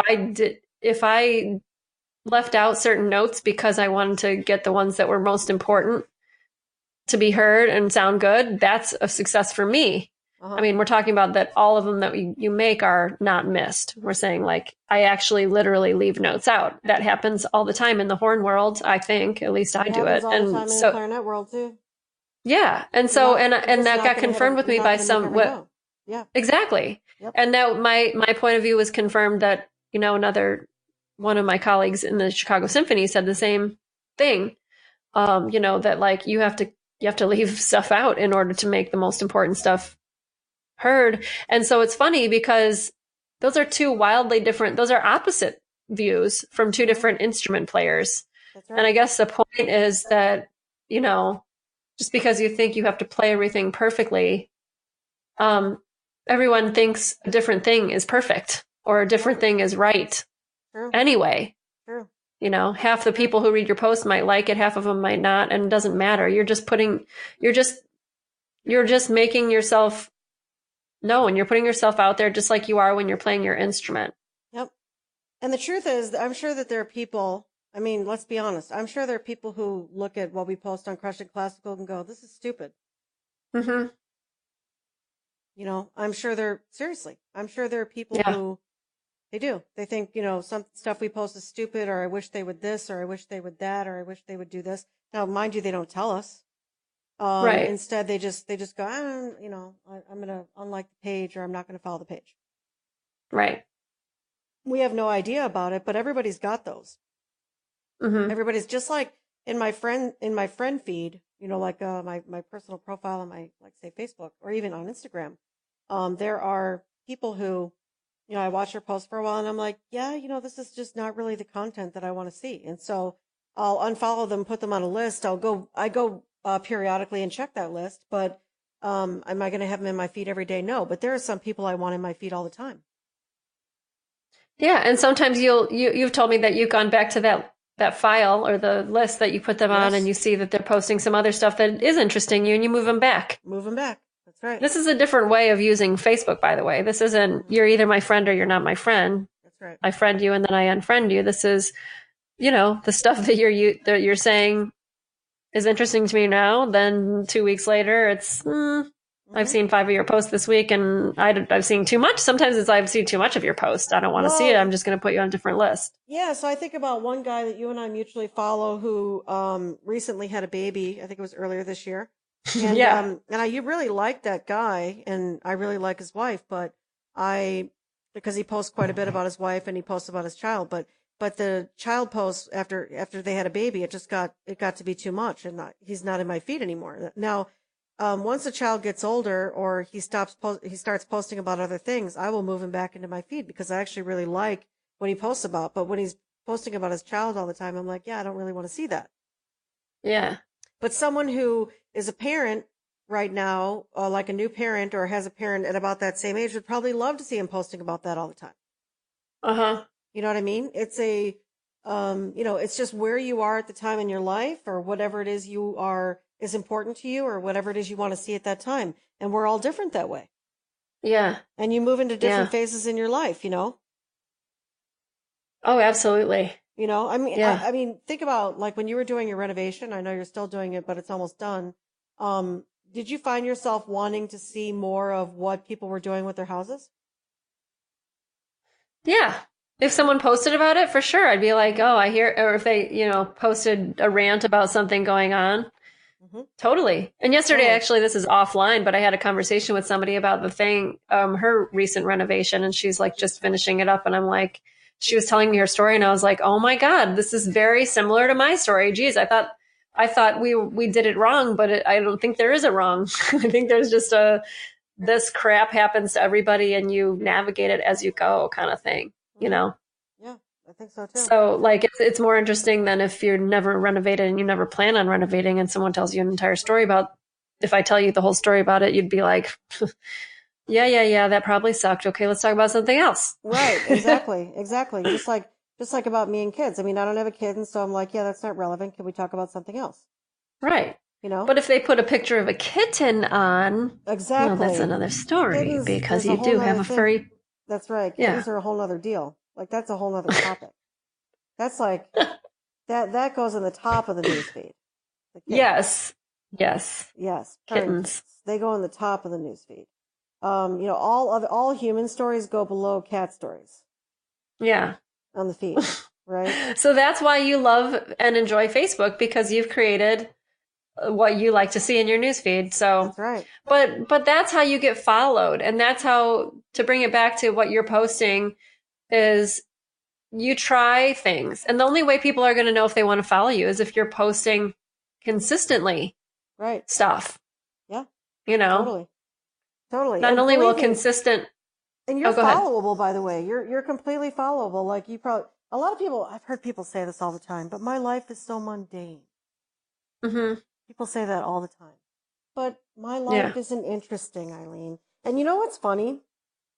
I left out certain notes because I wanted to get the ones that were most important to be heard and sound good, that's a success for me. I Uh-huh. mean, we're talking about that all of them that you make are not missed. We're saying like, I actually literally leave notes out. That happens all the time in the horn world, I think. At least I It do happens it. all the And time in the so, clarinet world too. yeah. And so, You're and just that not got going to hit confirmed with you're me not by going to make some, every what, note. Yeah. exactly. Yep. And now my point of view was confirmed that, another one of my colleagues in the Chicago Symphony said the same thing. That like you have to leave stuff out in order to make the most important stuff heard. And so it's funny because those are opposite views from two Mm-hmm. different instrument players. That's And I right. guess the point is that, you know, just because you think you have to play everything perfectly, um, everyone thinks a different thing is perfect or a Yep. different thing is right True. anyway. True. Half the True. people who read your post might like it, half of them might not, and it doesn't matter. You're just, you're just making yourself known. You're putting yourself out there just like you are when you're playing your instrument. Yep. And the truth is, I'm sure that there are people, I mean, let's be honest. I'm sure there are people who look at what we post on Crushing Classical and go, this is stupid. Mm-hmm. I'm sure there are people Yeah. who they do. They think, some stuff we post is stupid, or I wish they would this, or I wish they would that, or I wish they would do this. Now, mind you, they don't tell us. Right. Instead, they just go, I'm going to unlike the page, or I'm not going to follow the page. Right. We have no idea about it, but everybody's got those. Mm-hmm. Everybody's just like in my friend feed, like my personal profile on my, like, say, Facebook or even on Instagram. There are people who, I watch their posts for a while and I'm like, yeah, this is just not really the content that I want to see. And so I'll unfollow them, put them on a list. I go periodically and check that list, but Am I going to have them in my feed every day? No, but there are some people I want in my feed all the time. Yeah, and sometimes you've told me that you've gone back to that file or the list that you put them on, and Yes, you see that they're posting some other stuff that is interesting you, and you move them back. move them back. That's right. This is a different way of using Facebook, by the way. This isn't Hmm. you're either my friend or you're not my friend. That's right. I friend you and then I unfriend you. This is, the stuff that you're saying is interesting to me now. Then 2 weeks later, it's I've Hmm. seen 5 of your posts this week, and I've seen too much. Sometimes it's I've seen too much of your post. I don't want to see it. Well, I'm just going to put you on a different list. yeah. So I think about one guy that you and I mutually follow who recently had a baby. I think it was earlier this year, and Yeah. you really like that guy, and I really like his wife, but I because he posts quite a bit about his wife and he posts about his child, but the child posts after they had a baby, it got to be too much, and he's not in my feed anymore now. Once a child gets older or he starts posting about other things, I will move him back into my feed because I actually really like what he posts about. But when he's posting about his child all the time, I'm like, yeah, I don't really want to see that. Yeah. But someone who is a parent right now, like a new parent or has a parent at about that same age, would probably love to see him posting about that all the time. Uh-huh. You know what I mean? It's just where you are at the time in your life or whatever it is is important to you or whatever it is you want to see at that time. And we're all different that way. Yeah. And you move into different Yeah. phases in your life, you know? Oh, absolutely. Yeah. I mean, think about like when you were doing your renovation. I know you're still doing it, but it's almost done. Did you find yourself wanting to see more of what people were doing with their houses? Yeah. If someone posted about it, for sure, I'd be like, oh, I hear, or if they, posted a rant about something going on, Mm-hmm. totally. And yesterday, Totally. actually, this is offline, but I had a conversation with somebody about her recent renovation, and she's like just finishing it up. And I'm like, she was telling me her story, and I was like, oh my God, this is very similar to my story. Geez, I thought we did it wrong, but I don't think there is a wrong. I think there's just this crap happens to everybody, and you navigate it as you go, kind of thing, you Mm-hmm. know? Yeah, I think so too. So like it's more interesting than if you're never renovated and you never plan on renovating and someone tells you an entire story about if I tell you the whole story about it, you'd be like, yeah, yeah, yeah, that probably sucked. Okay, let's talk about something else. Right, exactly, exactly. Just like about me and kids. I mean, I don't have a kid, and so I'm like, yeah, that's not relevant. Can we talk about something else? Right. You know? But if they put a picture of a kitten on, well, that's Exactly. another story Kittens because is a you whole do have nother a thing. furry, That's right. yeah. Kittens are a whole nother deal. Like that's a whole nother topic. That's like that goes in the top of the news feed. The kittens. Yes. Yes. Yes, purring Kittens. kittens. They go in the top of the news feed. All human stories go below cat stories Yeah. on the feed, right? So that's why you love and enjoy Facebook because you've created what you like to see in your newsfeed. So, That's right. but that's how you get followed, and that's how to bring it back to what you're posting is you try things, and the only way people are going to know if they want to follow you is if you're posting consistently Right. stuff. Yeah, You know, totally. Totally. not And only will believe me, consistent. and you're Oh, go ahead. followable, by the way. You're completely followable. Like you probably a lot of people I've heard people say this all the time, but my life is so mundane. Hmm. People say that all the time. But my Yeah. life isn't interesting, Eileen. And you know what's funny?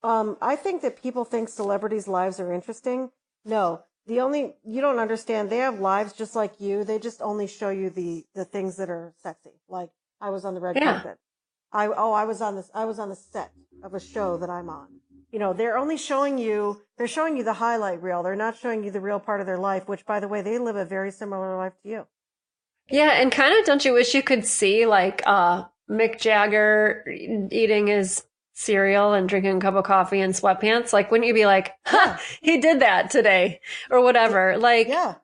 I think that people think celebrities' lives are interesting. No, you don't understand. They have lives just like you. They just only show you the things that are sexy. Like I was on the red Yeah. carpet. I was on the set of a show that I'm on. They're showing you the highlight reel. They're not showing you the real part of their life, which by the way, they live a very similar life to you. Yeah, and kind of don't you wish you could see like Mick Jagger eating his cereal and drinking a cup of coffee in sweatpants? Like, wouldn't you be like, Yeah. ha, he did that today or whatever? Like, Yeah,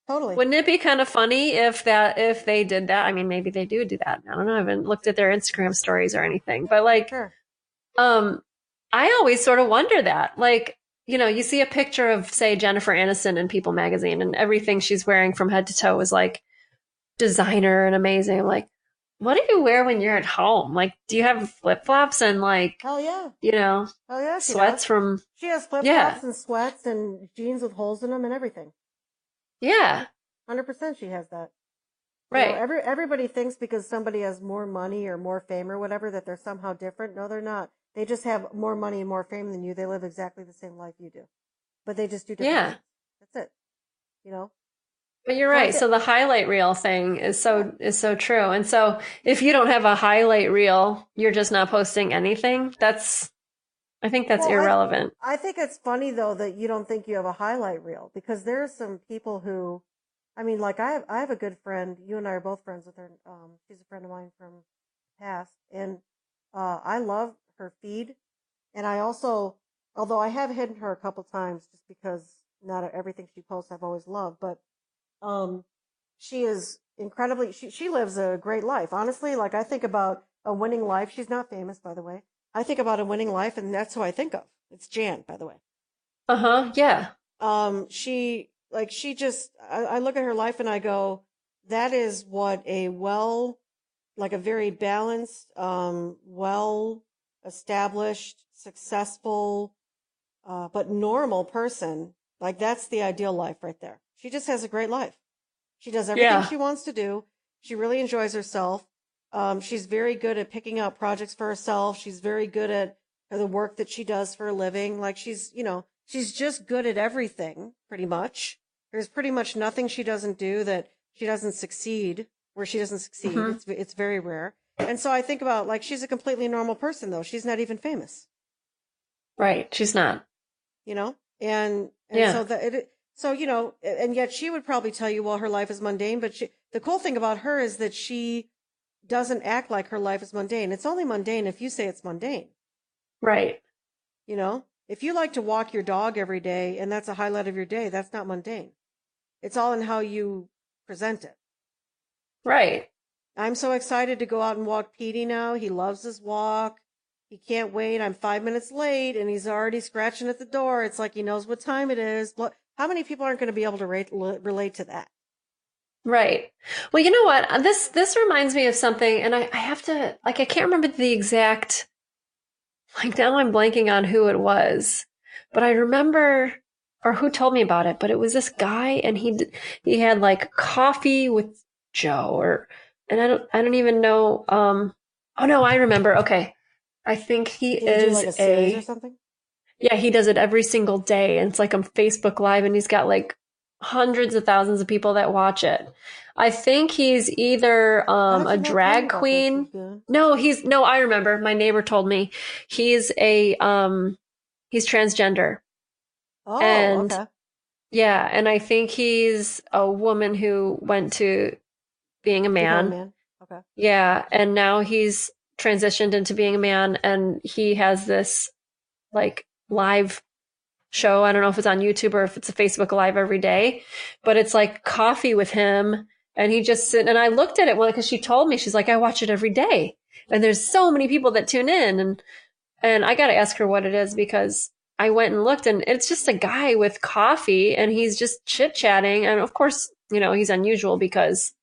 totally. wouldn't it be kind of funny if they did that? I mean, maybe they do that. I don't know. I haven't looked at their Instagram stories or anything, but like, Sure. um, I always sort of wonder that. Like, you see a picture of, say, Jennifer Aniston in People magazine, and everything she's wearing from head to toe is like designer and amazing. I'm like, what do you wear when you're at home? Like, do you have flip flops and like, Hell yeah. you know, Hell yeah, she sweats does. from, She has flip yeah, flops and sweats and jeans with holes in them and everything. yeah. 100% she has that. Right. Everybody thinks because somebody has more money or more fame or whatever that they're somehow different. No, they're not. They just have more money and more fame than you. They live exactly the same life you do, but they just do different Yeah. things. That's it. You know. But you're So I right. think, So the highlight reel thing yeah. is so true. And so if you don't have a highlight reel, you're just not posting anything. I think that's Well, irrelevant. I think it's funny though that you don't think you have a highlight reel because there are some people who, I mean, like I have a good friend. You and I are both friends with her. She's a friend of mine from the past, and I love her feed. And I also, although I have hidden her a couple times just because not everything she posts I've always loved, but um, she is incredibly, she lives a great life. Honestly, like I think about a winning life. She's not famous, by the way. I think about a winning life, and that's who I think of. It's Jan, by the way. Uh-huh. Yeah. She just, I look at her life and I go, that is what like a very balanced, well established, successful, but normal person. Like that's the ideal life right there. She just has a great life. She does everything Yeah. she wants to do. She really enjoys herself. She's very good at picking out projects for herself. She's very good at the work that she does for a living. Like she's just good at everything, pretty much. There's pretty much nothing she doesn't do that she doesn't succeed, where she doesn't succeed. Hmm. It's very rare. And so I think about like she's a completely normal person though. She's not even famous, Right. She's not. you know? And Yeah. so and yet she would probably tell you, well, her life is mundane, but the cool thing about her is that she doesn't act like her life is mundane. It's only mundane if you say it's mundane. Right. You know, if you like to walk your dog every day and that's a highlight of your day, that's not mundane. It's all in how you present it. Right. I'm so excited to go out and walk Petey now. He loves his walk. He can't wait. I'm 5 minutes late and he's already scratching at the door. It's like he knows what time it is. How many people aren't going to be able to relate to that? Right. Well, you know what? This reminds me of something, and I have to like I can't remember the exact like now I'm blanking on who it was, but I remember or who told me about it, but it was this guy and he had like coffee with Joe or and I don't even know oh no, I remember. Okay. I think he Did he do like is a series or a something? yeah, he does it every single day and it's like on Facebook Live and he's got like hundreds of thousands of people that watch it. I think he's either How did a you not tell me drag about this, you queen. goon? No, I remember. My neighbor told me he's a he's transgender. Oh, And okay. yeah, and I think he's a woman who went to being a Become a man. man. Okay. Yeah, and now he's transitioned into being a man and he has this like live show. I don't know if it's on YouTube or if it's a Facebook Live every day, but it's like coffee with him. And he just sit and I looked at it well because she told me she's like I watch it every day, and there's so many people that tune in, and I got to ask her what it is because I went and looked and it's just a guy with coffee and he's just chit chatting, and of course he's unusual because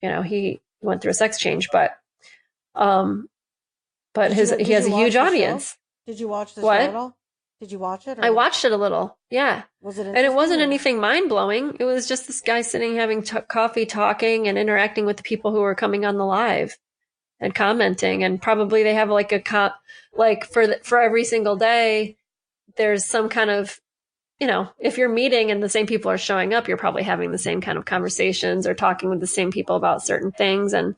he went through a sex change, um but he Did has you a huge watch the show? audience. Did you watch the show at What? all? Did you watch it or I no? watched it a little. Yeah. Was it And it interesting wasn't or? anything mind blowing. It was just this guy sitting having coffee, talking, and interacting with the people who were coming on the live and commenting. And probably they have like like for every single day, there's some kind of, if you're meeting and the same people are showing up, you're probably having the same kind of conversations or talking with the same people about certain things. And,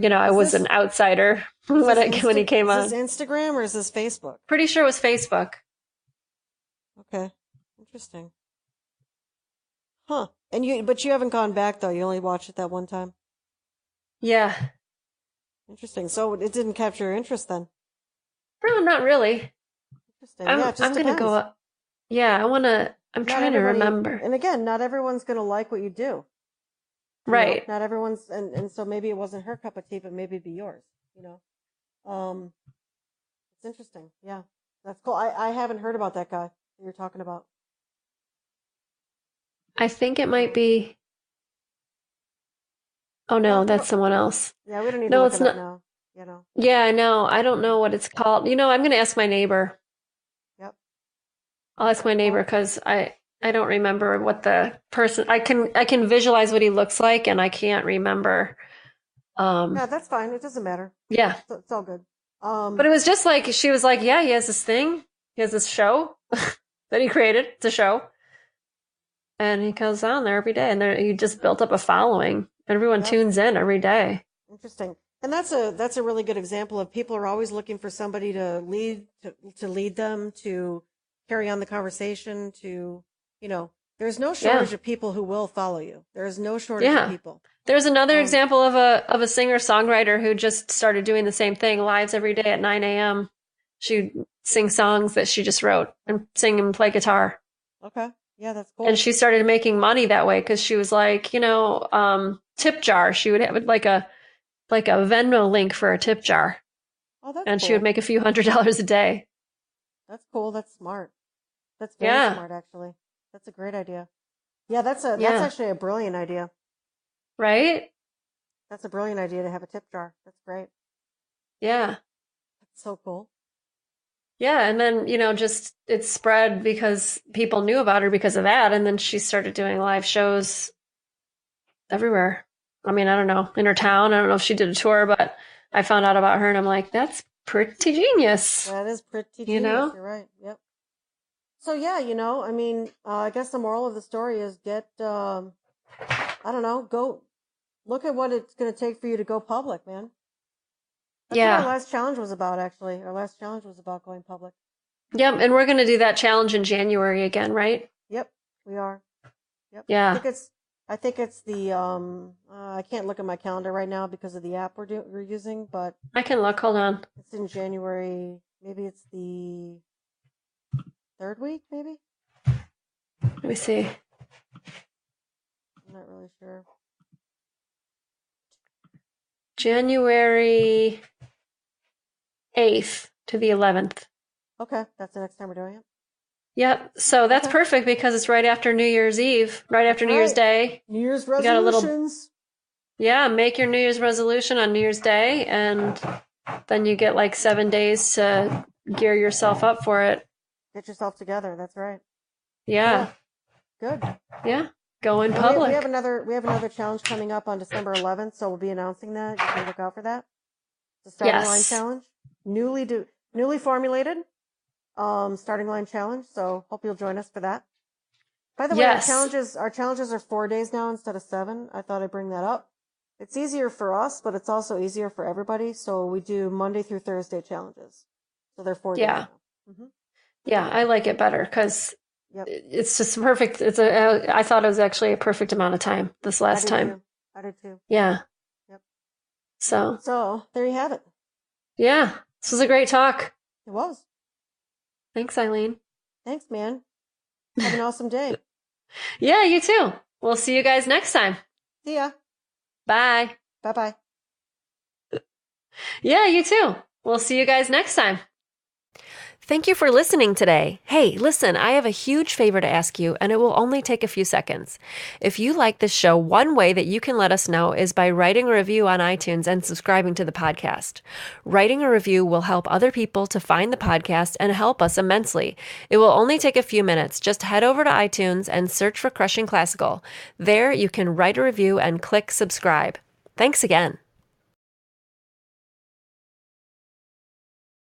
I Is was an this outsider when he came is this on. Instagram or is this Facebook? Pretty sure it was Facebook. Okay. Interesting. Huh. But you haven't gone back though. You only watched it that one time. Yeah. Interesting. So it didn't capture your interest then. No, not really. Interesting. Yeah, it I'm just gonna depends. go. Yeah, I'm Not trying to everybody, remember. and again, not everyone's gonna like what you do. Right. Not everyone's, and so maybe it wasn't her cup of tea, but maybe it'd be yours. You know. It's interesting. Yeah, that's cool. I haven't heard about that guy that you're talking about. I think it might be. Oh We'll no, have to that's look. someone else. Yeah, we don't need to No, look it's it up not. now. You know. Yeah, I know. I don't know what it's called. I'm gonna ask my neighbor. Yep. I'll ask my neighbor Well, because I don't remember what the person. I can visualize what he looks like, and I can't remember. Yeah, that's fine. It doesn't matter. Yeah, It's all good. but it was just like she was like, yeah, he has this thing, he has this show that he created. It's a show, and he goes on there every day, and he just built up a following. Everyone Yep. tunes in every day. Interesting. And that's a really good example of people are always looking for somebody to lead them, to carry on the conversation, to, there's no Yeah, shortage of people who will follow you. There is no shortage of yeah. people. There's another Um, example of a singer songwriter who just started doing the same thing, lives every day at 9 a.m. She sings songs that she just wrote and sing and play guitar. okay. Yeah, that's And cool. she started making money that way because she was like, tip jar. She would have like a Venmo link for a tip jar, Oh, that's and she would cool. make a few $100s a day. That's cool. That's smart. That's very Yeah, smart, actually. That's a great idea. Yeah, that's yeah, actually a brilliant idea. right? That's a brilliant idea to have a tip jar. That's great. Yeah, That's so cool. yeah. And then, just it spread because people knew about her because of that. And then she started doing live shows everywhere. I mean, I don't know, in her town. I don't know if she did a tour, but I found out about her and I'm like, that's pretty genius, That is pretty you genius. know? You're right. Yep. So yeah, I mean, I guess the moral of the story is I don't know, go look at what it's going to take for you to go public, man. That's what our Yeah. last challenge was about, actually. Our last challenge was about going public. Yep. And we're going to do that challenge in January again, right? Yep, we are. Yep. Yeah. I think it's I can't look at my calendar right now because of the app we're using, but I can look. Hold on. it's in January. Maybe it's the third week, maybe? Let me see. I'm not really sure. January 8th to the 11th. Okay, that's the next time we're doing it. Yep. So that's Okay. perfect because it's right after New Year's Eve, right That's after New Year's right. Day. New Year's You got a little, resolutions. yeah, make your New Year's resolution on New Year's Day, and then you get like 7 days to gear yourself up for it. Get yourself together. That's right. Yeah. Cool. Good. Yeah. Go in And we have public. another challenge coming up on December 11th, so we'll be announcing that. You can look out for that. It's a starting line Yes. challenge, newly formulated starting line challenge. So hope you'll join us for that. By the way, Yes. our challenges are 4 days now instead of 7. I thought I'd bring that up. It's easier for us, but it's also easier for everybody. So we do Monday through Thursday challenges. So they're 4 days Yeah. now. Hmm. Yeah. I like it better because Yep. it's just perfect. I thought it was actually a perfect amount of time this I last did time. too. I did too. Yeah. Yep. So, So there you have it. yeah, this was a great talk. It was. Thanks, Eileen. Thanks, man. Have an awesome day. Yeah, you too. We'll see you guys next time. See ya. Bye. Bye bye. Yeah, you too. We'll see you guys next time. Thank you for listening today. Hey, listen, I have a huge favor to ask you, and it will only take a few seconds. If you like this show, one way that you can let us know is by writing a review on iTunes and subscribing to the podcast. Writing a review will help other people to find the podcast and help us immensely. It will only take a few minutes. Just head over to iTunes and search for Crushing Classical. There, you can write a review and click subscribe. Thanks again.